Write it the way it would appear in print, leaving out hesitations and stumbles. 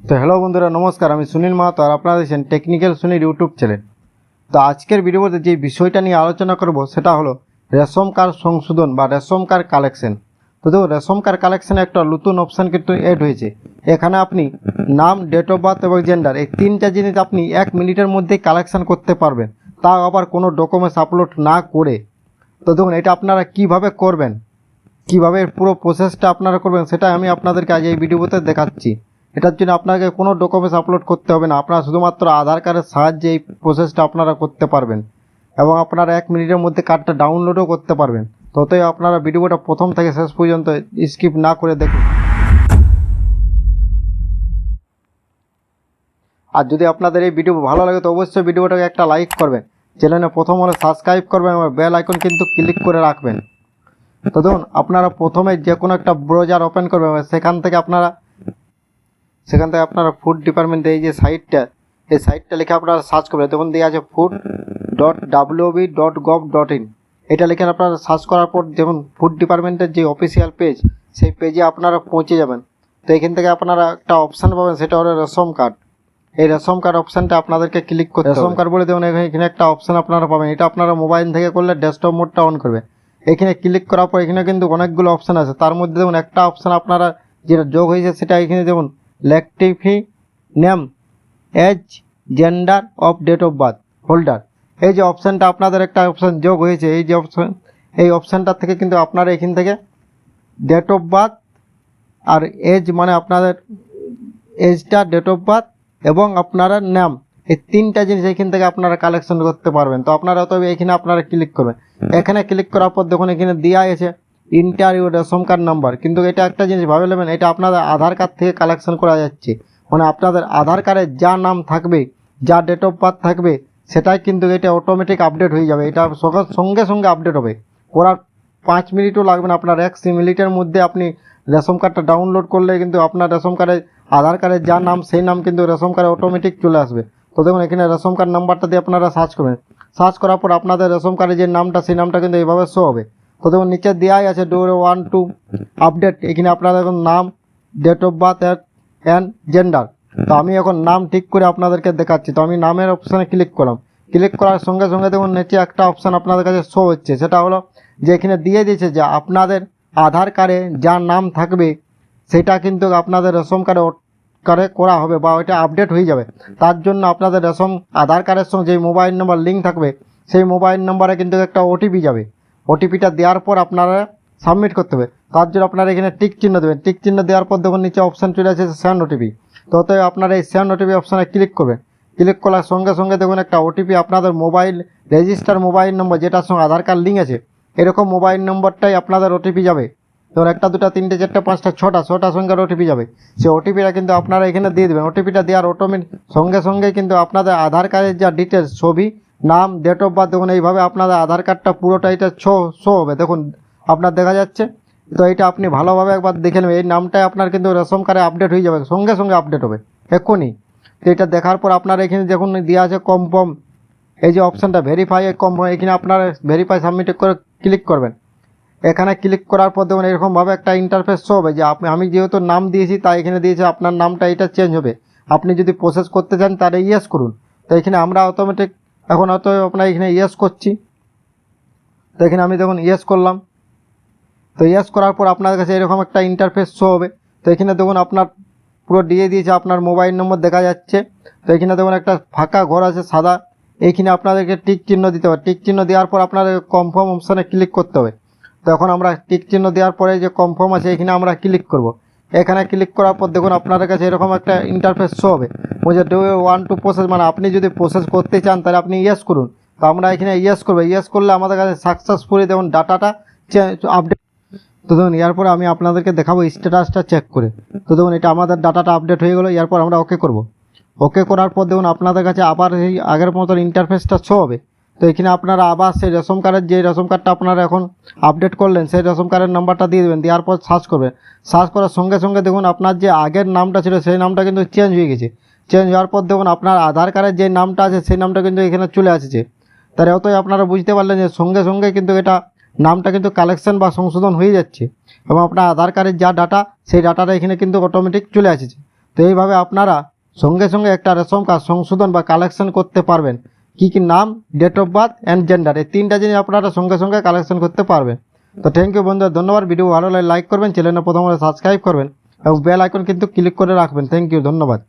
তো হ্যালো বন্ধুরা, নমস্কার। আমি সুনীল মাহাতো আর আপনারা দেখছেন টেকনিক্যাল সুনীল ইউটিউব চ্যানেল। তো আজকের ভিডিওতে যে বিষয়টা নিয়ে আলোচনা করব সেটা হলো রেশন কার্ড সংশোধন বা রেশন কার্ড কালেকশন। তো দেখো, রেশন কার্ড কালেকশনে একটা নতুন অপশান কিন্তু অ্যাড হয়েছে। এখানে আপনি নাম, ডেট অফ বার্থ এবং জেন্ডার এই তিনটা জিনিস আপনি 1 মিনিটের মধ্যেই কালেকশন করতে পারবেন, তাও আবার কোনো ডকুমেন্টস আপলোড না করে। তো দেখুন, এটা আপনারা কিভাবে করবেন, কিভাবে পুরো প্রসেসটা আপনারা করবেন সেটা আমি আপনাদেরকে আজ এই ভিডিওতে দেখাচ্ছি। এটার জন্য আপনাকে কোনো ডকুমেন্টস আপলোড করতে হবে না, আপনারা শুধুমাত্র আধার কার্ডের সাহায্যে এই প্রসেসটা আপনারা করতে পারবেন এবং আপনারা 1 মিনিটের মধ্যে কার্ডটা ডাউনলোডও করতে পারবেন। ততই আপনারা ভিডিওটা প্রথম থেকে শেষ পর্যন্ত স্কিপ না করে দেখুন। আর যদি আপনাদের এই ভিডিও ভালো লাগে তো অবশ্যই ভিডিওটাকে একটা লাইক করবেন, চ্যানেলে প্রথম হলে সাবস্ক্রাইব করবেন এবং বেল আইকন কিন্তু ক্লিক করে রাখবেন। তো দেখুন, আপনারা প্রথমে যে কোনো একটা ব্রাউজার ওপেন করবেন, সেখান থেকে আপনারা ফুড ডিপার্টমেন্ট এই যে সাইটটা, এই সাইটটা লিখে আপনারা সার্চ করবেন। দেখুন দেওয়া আছে food.wb.gov.in। এটা লিখে আপনারা সার্চ করার পর দেখুন ফুড ডিপার্টমেন্টের যে অফিসিয়াল পেজ, সেই পেজে আপনারা পৌঁছে যাবেন। তো এখান থেকে আপনারা একটা অপশান পাবেন, সেটা হলো রেশন কার্ড। এই রেশন কার্ড অপশানটা আপনাদেরকে ক্লিক করতে হবে। রেশন কার্ড বলে দেখুন এখানে একটা অপশান আপনারা পাবেন, এটা আপনারা মোবাইল থেকে করলে ডেস্কটপ মোডটা অন করবে। এখানে ক্লিক করার পর এখানে কিন্তু অনেকগুলো অপশান আছে, তার মধ্যে দেখুন একটা অপশান আপনারা যেটা যোগ হয়েছে সেটা এখানে দেখুন rectify name as gender of date of birth holder. এই যে অপশানটা আপনাদের একটা অপশান যোগ হয়েছে, এই অপশানটার থেকে কিন্তু আপনারা এখান থেকে ডেট অফ বার্থ আর এজ, মানে আপনাদের এজটা, ডেট অফ বার্থ এবং আপনারা নাম, এই তিনটা জিনিস এখান থেকে আপনারা কালেকশন করতে পারবেন। তো আপনারা তবে এখানে আপনারা ক্লিক করবেন। এখানে ক্লিক করার পর দেখুন এখানে দেওয়া আছে ইন্টারভিউ রেশন কার্ড নাম্বার, কিন্তু এটা একটা জিনিস ভাবে নেবেন, এটা আপনাদের আধার কার্ড থেকে কালেকশন করা যাচ্ছে। মানে আপনাদের আধার কার্ডে যা নাম থাকবে, যা ডেট অফ বার্থ থাকবে, সেটাই কিন্তু এটা অটোমেটিক আপডেট হয়ে যাবে। এটা সঙ্গে সঙ্গে আপডেট হবে, করার 5 মিনিটও লাগবে না। আপনার 1 মিনিটের মধ্যে আপনি রেশন কার্ডটা ডাউনলোড করলে কিন্তু আপনার রেশন কার্ডে আধার কার্ডের যা নাম সেই নাম কিন্তু রেশন কার্ডে অটোমেটিক চলে আসবে। তো দেখুন এখানে রেশন কার্ড নাম্বারটা দিয়ে আপনারা সার্চ করবেন। সার্চ করার পর আপনাদের রেশন কার্ডের যে নামটা, সেই নামটা কিন্তু এইভাবে শো হবে। তো দেখুন নিচে দেওয়াই আছে ডু ওয়ান টু আপডেট। এখানে আপনারা দেখুন নাম, date of birth and gender. তো আমি এখন নাম ঠিক করে আপনাদেরকে দেখাচ্ছি। তো আমি নামের অপশানে ক্লিক করলাম। ক্লিক করার সঙ্গে সঙ্গে দেখুন নিচে একটা অপশান আপনাদের কাছে শো হচ্ছে, সেটা হলো যে এখানে দিয়ে দিয়েছে যে আপনাদের আধার কার্ডে যা নাম থাকবে সেটা কিন্তু আপনাদের রেশন কার্ডে করা হবে বা ওইটা আপডেট হয়ে যাবে। তার জন্য আপনাদের রেশন আধার কার্ডের সঙ্গে যে মোবাইল নাম্বার লিঙ্ক থাকবে, সেই মোবাইল নাম্বারে কিন্তু একটা ওটিপি যাবে। ওটিপিটা দেওয়ার পর আপনারা সাবমিট করতে হবে। তার জন্য আপনারা এখানে টিক চিহ্ন দেবেন। টিক চিহ্ন দেওয়ার পর দেখুন নিচে অপশান চলে আসছে সেন্ড ওটিপি। তো অতএব আপনারা এই সেন্ড ওটিপি অপশানে ক্লিক করবেন। ক্লিক করার সঙ্গে সঙ্গে দেখুন একটা ওটিপি আপনাদের মোবাইল রেজিস্টার মোবাইল নম্বর, যেটার সঙ্গে আধার কার্ড লিঙ্ক আছে, এরকম মোবাইল নম্বরটাই আপনাদের ওটিপি যাবে। ধরুন 1 2 3 4 5 6টা সংখ্যার ওটিপি যাবে। সেই ওটিপিটা কিন্তু আপনারা এখানে দিয়ে দেবেন। ওটিপিটা দেওয়ার অটোমেটিক সঙ্গে সঙ্গে কিন্তু আপনাদের আধার কার্ডের যা ডিটেলস, ছবি, নাম, ডেট অফ বার্থ, দেখুন এইভাবে আপনাদের আধার কার্ডটা পুরোটা এটা শো হবে। দেখুন আপনার দেখা যাচ্ছে। তো এটা আপনি ভালোভাবে একবার দেখে নেবেন। এই নামটাই আপনার কিন্তু রেশন কার্ডে আপডেট হয়ে যাবে, সঙ্গে সঙ্গে আপডেট হবে এক্ষুনি। তো এটা দেখার পর আপনার এখানে দেখুন দেওয়া আছে কনফার্ম, এই যে অপশানটা ভেরিফাই কনফার্ম, এখানে আপনারা ভেরিফাই সাবমিট করে ক্লিক করবেন। এখানে ক্লিক করার পর দেখুন এরকমভাবে একটা ইন্টারফেস শো হবে যে আমি যেহেতু নাম দিয়েছি তাই এখানে দিয়েছে আপনার নামটা এটা চেঞ্জ হবে। আপনি যদি প্রসেস করতে চান তাহলে ইয়েস করুন। তো এখানে আমরা অটোমেটিক এখন আপনার এখানে ইয়েস করছি। তো এখানে আমি দেখুন ইয়েস করলাম। তো ইয়েস করার পর আপনার কাছে এরকম একটা ইন্টারফেস শো হবে। তো এখানে দেখুন আপনার পুরো দিয়ে দিয়েছে, আপনার মোবাইল নম্বর দেখা যাচ্ছে। তো এখানে দেখুন একটা ফাঁকা ঘর আছে সাদা, এইখানে আপনাদেরকে টিক চিহ্ন দিতে হবে। টিক চিহ্ন দেওয়ার পর আপনাদের কনফার্ম অপশানে ক্লিক করতে হবে। তো এখন আমরা টিক চিহ্ন দেওয়ার পরে যে কনফার্ম আছে এখানে আমরা ক্লিক করব। এখানে ক্লিক করার পর দেখুন আপনাদের কাছে এরকম একটা ইন্টারফেস শো হবে, যে do you want to process, মানে আপনি যদি প্রসেস করতে চান তাহলে আপনি ইয়েস করুন। তো আমরা এখানে ইয়েস করবো। ইয়েস করলে আমাদের কাছে সাকসেসফুলি দেখুন ডাটাটা আপডেট। তো দেখুন এরপর আমি আপনাদেরকে দেখাবো স্ট্যাটাসটা চেক করে। তো দেখুন এটা আমাদের ডাটাটা আপডেট হয়ে গেলো। এরপর আমরা ওকে করব। ওকে করার পর দেখুন আপনাদের কাছে আবার এই আগের মতন ইন্টারফেসটা শো হবে। তো এখানে আপনারা আবার সেই রেশন কার্ডের যে রেশন কার্ডটা আপনারা এখন আপডেট করলেন, সেই রেশন কার্ডের নাম্বারটা দিয়ে দেবেন। দেওয়ার পর সার্চ করবেন। সার্চ করার সঙ্গে সঙ্গে দেখুন আপনার যে আগের নামটা ছিল সেই নামটা কিন্তু চেঞ্জ হয়ে গেছে। চেঞ্জ হওয়ার পর দেখুন আপনার আধার কার্ডের যে নামটা আছে সেই নামটা কিন্তু এখানে চলে আসছে। তার অতই আপনারা বুঝতে পারলেন যে সঙ্গে সঙ্গে কিন্তু এটা নামটা কিন্তু কালেকশন বা সংশোধন হয়ে যাচ্ছে এবং আপনার আধার কার্ডের যা ডাটা, সেই ডাটাটা এখানে কিন্তু অটোমেটিক চলে আসছে। তো এইভাবে আপনারা সঙ্গে সঙ্গে একটা রেশন কার্ড সংশোধন বা কালেকশন করতে পারবেন। কি কি নাম, date of birth and gender, এই 3টা জিনিস আপনারা সঙ্গে সঙ্গে কালেকশন করতে পারবেন। তো থ্যাংক ইউ বন্ধুরা, ধন্যবাদ। ভিডিও ভালো লাগলে লাইক করবেন, চ্যানেলে প্রথমে সাবস্ক্রাইব করবেন এবং বেল আইকন কিন্তু ক্লিক করে রাখবেন। থ্যাংক ইউ, ধন্যবাদ।